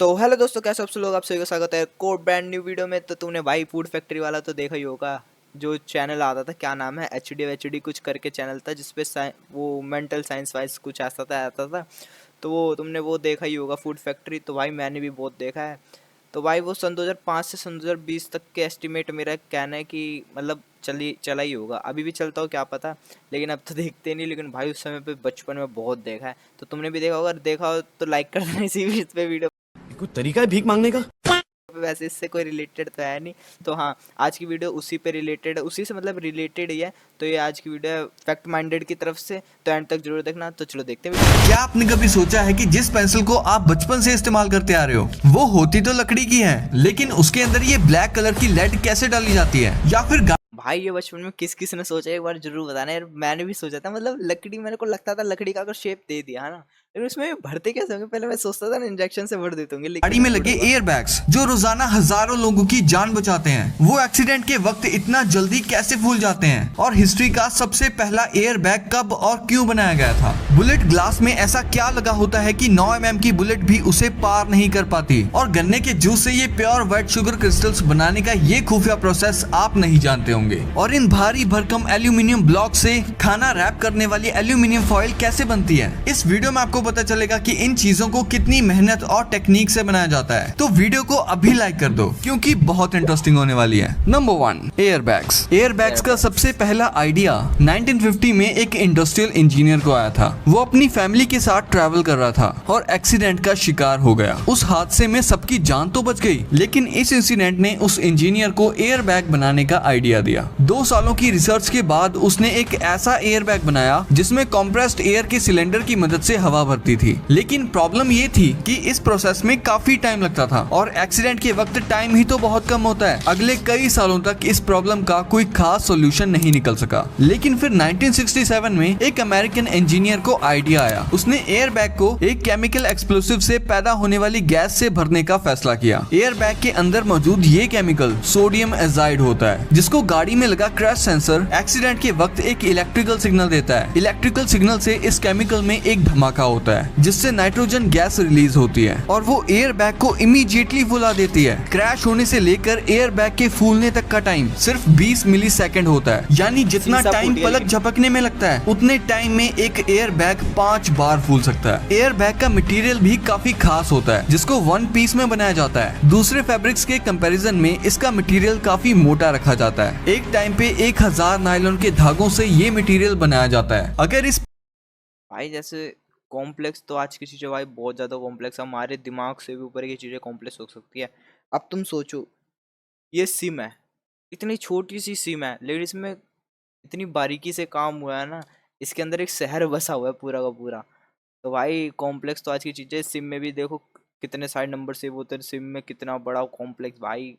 तो हेलो दोस्तों, कैसे आप सब लोग। आप सभी का स्वागत है को ब्रांड न्यू वीडियो में। तो तुमने भाई फूड फैक्ट्री वाला तो देखा ही होगा, जो चैनल आता था, क्या नाम है, एच डी कुछ करके चैनल था, जिसपे वो मेंटल साइंस वाइज कुछ आता था। तो वो तुमने वो देखा ही होगा फूड फैक्ट्री। तो भाई मैंने भी बहुत देखा है। तो भाई वो सन 2005 से सन 2020 तक के एस्टिमेट मेरा कहना है कि मतलब चला ही होगा। अभी भी चलता हो क्या पता, लेकिन अब तो देखते नहीं। लेकिन भाई उस समय पे बचपन में बहुत देखा है। तो तुमने भी देखा होगा, अगर देखा हो तो लाइक कर देना इसी पे वीडियो। कोई तरीका है भीख मांगने का? वैसे इससे कोई रिलेटेड तो है नहीं। तो हाँ, आज की वीडियो उसी पे रिलेटेड है, उसी से मतलब रिलेटेड ही है। तो ये आज की वीडियो है फैक्ट माइंडेड की तरफ से, तो एंड तक जरूर देखना। तो चलो देखते हैं। क्या आपने कभी सोचा है कि जिस पेंसिल को आप बचपन से इस्तेमाल करते आ रहे हो वो होती तो लकड़ी की है, लेकिन उसके अंदर ये ब्लैक कलर की लेड कैसे डाली जाती है? या फिर भाई ये बचपन में किस किस ने सोचा, एक बार जरूर बताना यार। मैंने भी सोचा था, मतलब लकड़ी, मेरे को लगता था लकड़ी का अगर शेप दे दिया है ना, लेकिन उसमें भरते कैसे होंगे। पहले मैं सोचता था ना इंजेक्शन से भर देते होंगे। गाड़ी में लगे एयर बैग्स जो रोजाना हजारों लोगों की जान बचाते हैं, वो एक्सीडेंट के वक्त इतना जल्दी कैसे फूल जाते हैं? और हिस्ट्री का सबसे पहला एयर बैग कब और क्यों बनाया गया था? बुलेट ग्लास में ऐसा क्या लगा होता है कि 9 mm की बुलेट भी उसे पार नहीं कर पाती? और गन्ने के जूस से ये प्योर व्हाइट शुगर क्रिस्टल्स बनाने का ये खुफिया प्रोसेस आप नहीं जानते होंगे। और इन भारी भरकम एल्यूमिनियम ब्लॉक से खाना रैप करने वाली एल्यूमिनियम फॉइल कैसे बनती है? इस वीडियो में आपको पता चलेगा कि इन चीजों को कितनी मेहनत और टेक्निक से बनाया जाता है। तो वीडियो को अभी लाइक कर दो, क्योंकि बहुत इंटरेस्टिंग होने वाली है। Number 1, air bags. Air bags का सबसे पहला आइडिया 1950 में एक इंडस्ट्रियल इंजीनियर को आया था। वो अपनी फैमिली के साथ ट्रैवल कर रहा था और एक्सीडेंट का शिकार हो गया। उस हादसे में सबकी जान तो बच गई, लेकिन इस इंसिडेंट ने उस इंजीनियर को एयर बैग बनाने का आइडिया दिया। 2 सालों की रिसर्च के बाद उसने एक ऐसा एयर बैग बनाया जिसमें कंप्रेस्ड एयर के सिलेंडर की मदद से हवा भरती थी। लेकिन प्रॉब्लम ये थी कि इस प्रोसेस में काफी टाइम लगता था, और एक्सीडेंट के वक्त टाइम ही तो बहुत कम होता है। अगले कई सालों तक इस प्रॉब्लम का कोई खास सॉल्यूशन नहीं निकल सका। लेकिन फिर 1967 में एक अमेरिकन इंजीनियर को आइडिया आया। उसने एयर बैग को एक केमिकल एक्सप्लोसिव से पैदा होने वाली गैस से भरने का फैसला किया। एयर बैग के अंदर मौजूद ये केमिकल सोडियम एजाइड होता है, जिसको गाड़ी में लगा क्रैश सेंसर एक्सीडेंट के वक्त एक इलेक्ट्रिकल सिग्नल देता है। इलेक्ट्रिकल सिग्नल से इस केमिकल में एक धमाका होता है, जिससे नाइट्रोजन गैस रिलीज होती है और वो एयर बैग को इमीडिएटली फुला देती है। क्रैश होने से लेकर एयर बैग के फूलने तक का टाइम सिर्फ 20 मिलीसेकंड होता है। यानी जितना टाइम पलक झपकने में लगता है, उतने टाइम में एक एयर बैग 5 बार फूल सकता है। एयर बैग का मटेरियल भी काफी खास होता है, जिसको 1 पीस में बनाया जाता है। दूसरे फैब्रिक्स के कंपैरिजन में इसका मटेरियल काफी मोटा रखा जाता है। एक टाइम पे 1000 नायलॉन के धागों से ये मटेरियल बनाया जाता है। अगर इस भाई जैसे कॉम्प्लेक्स, तो आज की चीज़ें भाई बहुत ज़्यादा कॉम्प्लेक्स, हमारे दिमाग से भी ऊपर की चीज़ें कॉम्प्लेक्स हो सकती है। अब तुम सोचो, ये सिम है, इतनी छोटी सी सिम है, लेकिन इसमें इतनी बारीकी से काम हुआ है ना। इसके अंदर एक शहर बसा हुआ है पूरा का पूरा। तो भाई कॉम्प्लेक्स तो आज की चीज़ें। सिम में भी देखो कितने सारे नंबर सेव होते हैं, सिम में कितना बड़ा कॉम्प्लेक्स, भाई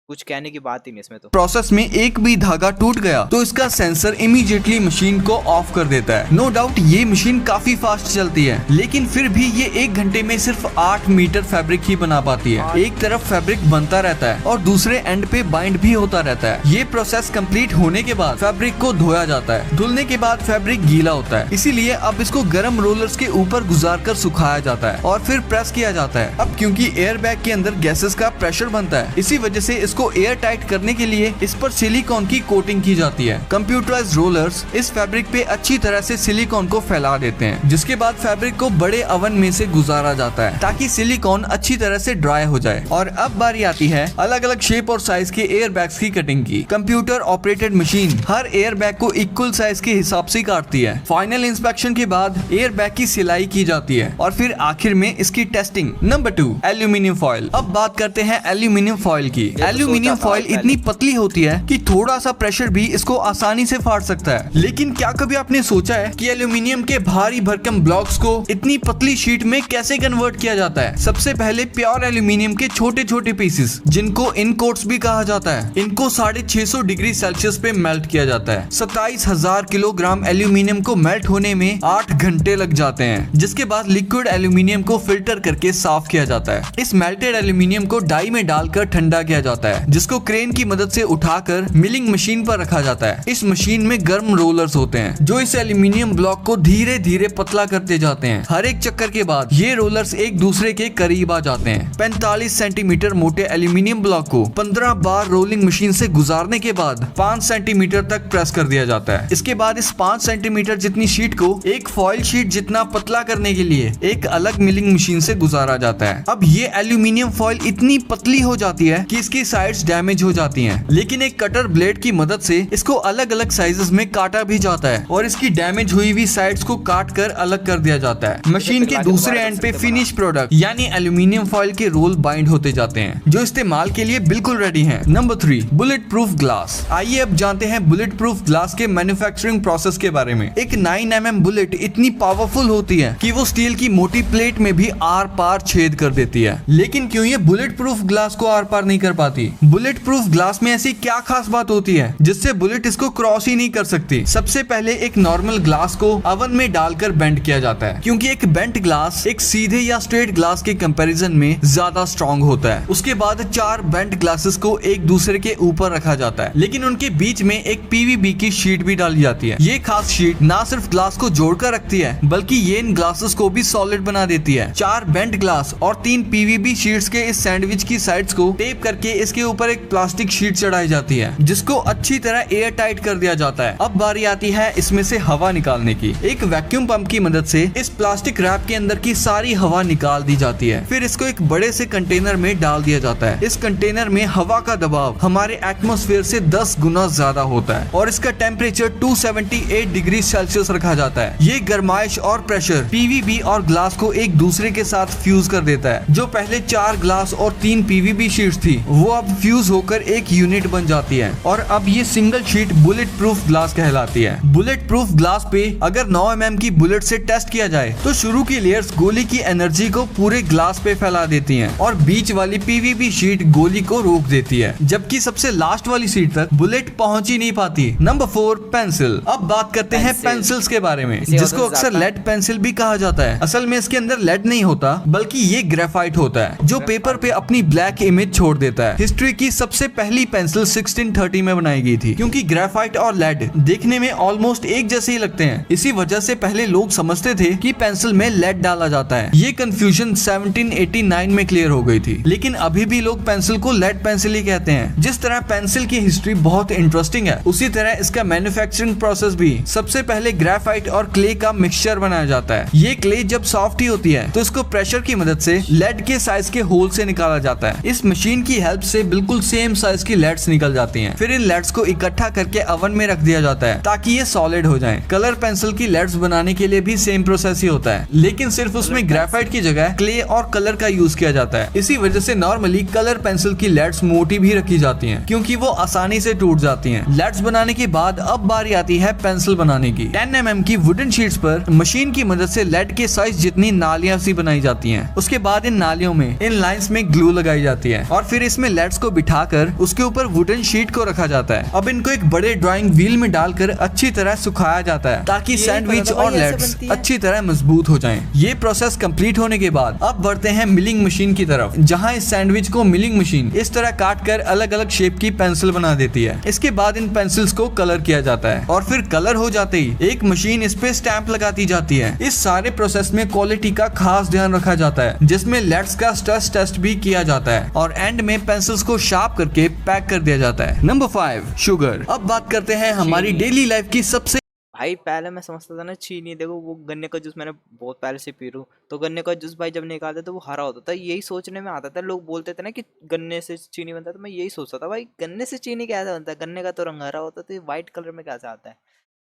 कुछ कहने की बात ही नहीं इसमें। तो प्रोसेस में एक भी धागा टूट गया तो इसका सेंसर इमीडिएटली मशीन को ऑफ कर देता है। नो डाउट ये मशीन काफी फास्ट चलती है, लेकिन फिर भी ये 1 घंटे में सिर्फ 8 मीटर फैब्रिक ही बना पाती है। एक तरफ फैब्रिक बनता रहता है और दूसरे एंड पे बाइंड भी होता रहता है। ये प्रोसेस कंप्लीट होने के बाद फैब्रिक को धोया जाता है। धुलने के बाद फैब्रिक गीला होता है, इसीलिए अब इसको गर्म रोलर्स के ऊपर गुजार कर सुखाया जाता है और फिर प्रेस किया जाता है। अब क्योंकि एयर बैग के अंदर गैसेस का प्रेशर बनता है, इसी वजह से इसको एयर टाइट करने के लिए इस पर सिलिकॉन की कोटिंग की जाती है। कंप्यूटराइज्ड रोलर्स इस फैब्रिक पे अच्छी तरह से सिलिकॉन को फैला देते हैं, जिसके बाद फैब्रिक को बड़े ओवन में से गुजारा जाता है ताकि सिलिकॉन अच्छी तरह से ड्राई हो जाए। और अब बारी आती है अलग अलग शेप और साइज के एयर बैग्स की कटिंग की। कंप्यूटर ऑपरेटेड मशीन हर एयर बैग को इक्वल साइज के हिसाब से काटती है। फाइनल इंस्पेक्शन के बाद एयर बैग की सिलाई की जाती है और फिर आखिर में इसकी टेस्टिंग। Number 2, aluminium foil. अब बात करते हैं एल्यूमिनियम फॉइल की। एल्यूमिनियम फॉइल इतनी पतली होती है कि थोड़ा सा प्रेशर भी इसको आसानी से फाड़ सकता है। लेकिन क्या कभी आपने सोचा है कि एल्यूमिनियम के भारी भरकम ब्लॉक्स को इतनी पतली शीट में कैसे कन्वर्ट किया जाता है? सबसे पहले प्योर एल्यूमिनियम के छोटे छोटे पीसेस, जिनको इनकोट्स भी कहा जाता है, इनको 650 डिग्री सेल्सियस पे मेल्ट किया जाता है। 27,000 किलोग्राम एल्यूमिनियम को मेल्ट होने में 8 घंटे लग जाते हैं, जिसके बाद लिक्विड एल्यूमिनियम को फिल्टर करके साफ किया जाता है। इस मेल्टेड एल्यूमिनियम को डाई में डालकर ठंडा किया जाता है जिसको क्रेन की मदद से उठाकर मिलिंग मशीन पर रखा जाता है। इस मशीन में गर्म रोलर्स होते हैं जो इस एल्यूमिनियम ब्लॉक को धीरे धीरे पतला करते जाते हैं। हर एक चक्कर के बाद ये रोलर्स एक दूसरे के करीब आ जाते हैं। 45 सेंटीमीटर मोटे एल्यूमिनियम ब्लॉक को 15 बार रोलिंग मशीन से गुजारने के बाद 5 सेंटीमीटर तक प्रेस कर दिया जाता है। इसके बाद इस 5 सेंटीमीटर जितनी शीट को एक फॉइल शीट जितना पतला करने के लिए एक अलग मिलिंग मशीन से गुजारा जाता है। अब ये एल्यूमिनियम फॉइल इतनी पतली हो जाती है कि इसकी साइड्स डैमेज हो जाती हैं, लेकिन एक कटर ब्लेड की मदद से इसको अलग अलग साइजेस में काटा भी जाता है और इसकी डैमेज हुई हुई साइड्स को काट कर अलग कर दिया जाता है। मशीन के दूसरे एंड पे फिनिश प्रोडक्ट यानी एल्यूमिनियम फॉइल के रोल बाइंड होते जाते हैं जो इस्तेमाल के लिए बिल्कुल रेडी हैं। Number 3, bullet proof glass. आइए अब जानते हैं बुलेट प्रूफ ग्लास के मैन्युफैक्चरिंग प्रोसेस के बारे में। एक 9mm बुलेट इतनी पावरफुल होती है कि वो स्टील की मोटी प्लेट में भी आर पार छेद कर देती है, लेकिन क्यों ये बुलेट प्रूफ ग्लास को आर पार नहीं कर पाती? बुलेट प्रूफ ग्लास में ऐसी क्या खास बात होती है जिससे बुलेट इसको क्रॉस ही नहीं कर सकती? सबसे पहले एक नॉर्मल ग्लास को ओवन में डालकर बेंड किया जाता है, क्योंकि एक बेंट ग्लास एक सीधे या स्ट्रेट ग्लास के कंपैरिजन में ज्यादा स्ट्रॉन्ग होता है। उसके बाद 4 बेंट ग्लासेस को एक दूसरे के ऊपर रखा जाता है, लेकिन उनके बीच में एक PVB की शीट भी डाली जाती है। ये खास शीट ना सिर्फ ग्लास को जोड़कर रखती है बल्कि ये इन ग्लासेस को भी सॉलिड बना देती है। 4 बेंट ग्लास और 3 PVB शीट्स के इस सैंडविच की साइड्स को टेप करके इसके ऊपर एक प्लास्टिक शीट चढ़ाई जाती है जिसको अच्छी तरह एयर टाइट कर दिया जाता है। अब बारी आती है इसमें से हवा निकालने की। एक वैक्यूम पंप की मदद से इस प्लास्टिक रैप के अंदर की सारी हवा निकाल दी जाती है। फिर इसको एक बड़े से कंटेनर में डाल दिया जाता है। इस कंटेनर में हवा का दबाव हमारे एटमॉस्फेयर से 10 गुना ज्यादा होता है और इसका टेम्परेचर 278 डिग्री सेल्सियस रखा जाता है। ये गर्माइश और प्रेशर PVB और ग्लास को एक दूसरे के साथ फ्यूज कर देता है। जो पहले 4 ग्लास और 3 PVB शीट्स थी वो अब फ्यूज होकर एक यूनिट बन जाती है और अब ये single sheet bullet proof glass कहलाती है। बुलेट प्रूफ ग्लास पे अगर 9mm की बुलेट से टेस्ट किया जाए तो शुरू की लेयर्स गोली की एनर्जी को पूरे ग्लास पे फैला देती हैं और बीच वाली PVB शीट गोली को रोक देती है, जबकि सबसे लास्ट वाली सीट तक बुलेट पहुंच ही नहीं पाती। Number 4, pencil. अब बात करते हैं पेंसिल्स के बारे में, जिसको अक्सर लेड पेंसिल भी कहा जाता है। असल में इसके अंदर लेड नहीं होता बल्कि ये ग्रेफाइट होता है जो पेपर पे अपनी ब्लैक इमेज छोड़ देता है। हिस्ट्री की सबसे पहली पेंसिल 1630 में बनाई गई थी। क्योंकि ग्रेफाइट और लेड देखने में ऑलमोस्ट एक जैसे ही लगते हैं, इसी वजह से पहले लोग समझते थे कि पेंसिल में लेड डाला जाता है। ये कंफ्यूजन 1789 में क्लियर हो गई थी, लेकिन अभी भी लोग पेंसिल को लेड पेंसिल ही कहते हैं। जिस तरह पेंसिल की हिस्ट्री बहुत इंटरेस्टिंग है, उसी तरह इसका मैन्युफैक्चरिंग प्रोसेस भी। सबसे पहले ग्रेफाइट और क्ले का मिक्सचर बनाया जाता है। ये क्ले जब सॉफ्ट ही होती है तो इसको प्रेशर की मदद से लेड के साइज के होल से निकाला जाता है। इस मशीन की हेल्प से बिल्कुल सेम साइज की लेड्स निकल जाती हैं। फिर इन लेड्स को इकट्ठा करके ओवन में रख दिया जाता है ताकि ये सॉलिड हो जाएं। कलर पेंसिल की लेड्स बनाने के लिए भी सेम प्रोसेस ही होता है, लेकिन सिर्फ उसमें ग्रेफाइट की जगह क्ले और कलर का यूज किया जाता है। इसी वजह से नॉर्मली कलर पेंसिल की लेड्स मोटी भी रखी जाती हैं क्योंकि वो आसानी से टूट जाती हैं। लेड्स बनाने के बाद अब बारी आती है पेंसिल बनाने की। 10mm की वुडन शीट्स पर मशीन की मदद से लेड के साइज जितनी नालियां सी बनाई जाती हैं। उसके बाद इन नालियों में इन लाइंस में ग्लू लगाई जाती है और फिर इसमें लेड्स को बिठाकर उसके ऊपर वुडन शीट को रखा जाता है। अब इनको एक बड़े ड्राइंग व्हील में डालकर अच्छी तरह सुखाया जाता है ताकि सैंडविच और लेड्स अच्छी तरह मजबूत हो जाएं। ये प्रोसेस कंप्लीट होने के बाद अब बढ़ते हैं मिलिंग मशीन की तरफ, जहां इस सैंडविच को मिलिंग मशीन इस तरह काट कर अलग अलग शेप की पेंसिल बना देती है। इसके बाद इन पेंसिल्स को कलर किया जाता है और फिर कलर हो जाते ही एक मशीन इस पे स्टैंप लगाती जाती है। इस सारे प्रोसेस में क्वालिटी का खास ध्यान रखा जाता है, जिसमें लेड्स का स्ट्रेस टेस्ट भी किया जाता है और एंड में पेंसिल्स को शार्प करके पैक कर दिया जाता है। Number 5, sugar. अब बात करते हैं हमारी डेली लाइफ की सबसे। भाई पहले मैं समझता था ना चीनी, देखो वो गन्ने का जूस मैंने बहुत पहले से पी रहा हूँ, तो गन्ने का जूस भाई जब निकालते तो वो हरा होता था। यही सोचने में आता था, लोग बोलते थे ना कि गन्ने से चीनी बनता है, तो मैं यही सोचता था भाई गन्ने से चीनी कैसे बनता है, गन्ने का तो रंग हरा होता है, तो ये व्हाइट कलर में कैसे आता है।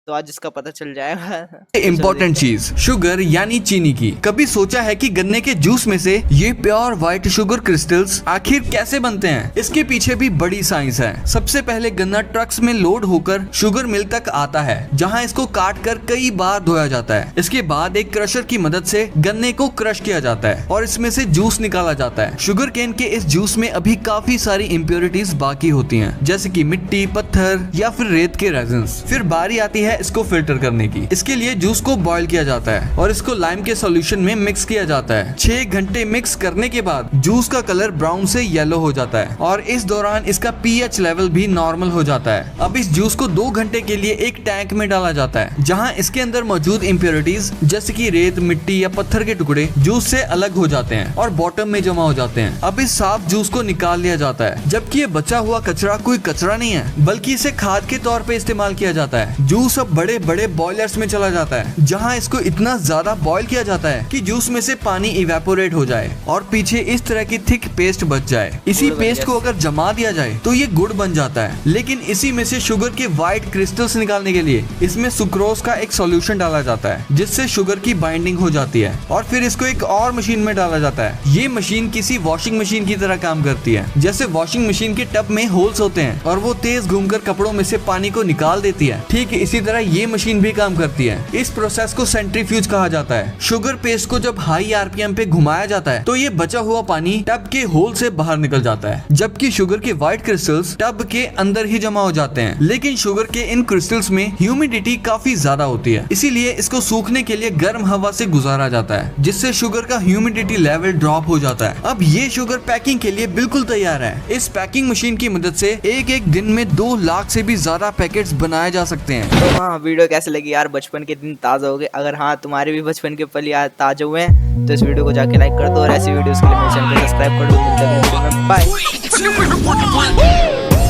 तो आज इसका पता चल जाएगा। इम्पोर्टेंट चीज, शुगर यानी चीनी की। कभी सोचा है कि गन्ने के जूस में से ये प्योर व्हाइट शुगर क्रिस्टल्स आखिर कैसे बनते हैं? इसके पीछे भी बड़ी साइंस है। सबसे पहले गन्ना ट्रक्स में लोड होकर शुगर मिल तक आता है, जहां इसको काट कर कई बार धोया जाता है। इसके बाद एक क्रशर की मदद से गन्ने को क्रश किया जाता है और इसमें से जूस निकाला जाता है। शुगर केन के इस जूस में अभी काफी सारी इम्प्योरिटीज बाकी होती है, जैसे की मिट्टी, पत्थर या फिर रेत के रेजिन्स। फिर बारी आती है है इसको फिल्टर करने की। इसके लिए जूस को बॉईल किया जाता है और इसको लाइम के सॉल्यूशन में मिक्स किया जाता है। 6 घंटे मिक्स करने के बाद जूस का कलर ब्राउन से येलो हो जाता है और इस दौरान इसका पीएच लेवल भी नॉर्मल हो जाता है। अब इस जूस को 2 घंटे के लिए एक टैंक में डाला जाता है, जहां इसके अंदर मौजूद इम्प्योरिटीज जैसे कि रेत, मिट्टी या पत्थर के टुकड़े जूस से अलग हो जाते हैं और बॉटम में जमा हो जाते हैं। अब इस साफ जूस को निकाल लिया जाता है, जबकि ये बचा हुआ कचरा कोई कचरा नहीं है, बल्कि इसे खाद के तौर पे इस्तेमाल किया जाता है। जूस अब बड़े बड़े बॉयलर्स में चला जाता है, जहां इसको इतना ज्यादा बॉईल किया जाता है कि जूस में से पानी इवेपोरेट हो जाए और पीछे इस तरह की थिक पेस्ट बच जाए। इसी पेस्ट को अगर जमा दिया जाए तो ये गुड़ बन जाता है। लेकिन इसी में से शुगर के व्हाइट क्रिस्टल्स निकालने के लिए इसमें सुक्रोज का एक सॉल्यूशन डाला जाता है, जिससे शुगर की बाइंडिंग हो जाती है और फिर इसको एक और मशीन में डाला जाता है। ये मशीन किसी वॉशिंग मशीन की तरह काम करती है। जैसे वॉशिंग मशीन के टब में होल्स होते हैं और वो तेज घूमकर कपड़ों में से पानी को निकाल देती है, ठीक इसी तरह ये मशीन भी काम करती है। इस प्रोसेस को सेंट्रीफ्यूज कहा जाता है। शुगर पेस्ट को जब हाई आरपीएम पे घुमाया जाता है तो ये बचा हुआ पानी टब के होल से बाहर निकल जाता है, जबकि शुगर के व्हाइट क्रिस्टल्स टब के अंदर ही जमा हो जाते हैं। लेकिन शुगर के इन क्रिस्टल्स में ह्यूमिडिटी काफी ज्यादा होती है, इसीलिए इसको सूखने के लिए गर्म हवा से गुजारा जाता है, जिससे शुगर का ह्यूमिडिटी लेवल ड्रॉप हो जाता है। अब ये शुगर पैकिंग के लिए बिल्कुल तैयार है। इस पैकिंग मशीन की मदद से एक दिन में 2 लाख से भी ज्यादा पैकेट्स बनाए जा सकते हैं। तो हाँ, वीडियो कैसे लगी यार? बचपन के दिन ताज़ा हो गए। अगर हाँ तुम्हारे भी बचपन के पल याद ताज़ा हुए हैं तो इस वीडियो को जाके लाइक कर दो और ऐसी वीडियोस के लिए मेरे चैनल को सब्सक्राइब कर दो। मिलते हैं अगले वीडियो में, bye.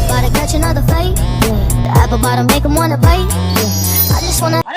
Gotta catch another fight. Yeah. The apple bottom make 'em wanna bite. Yeah. I just wanna.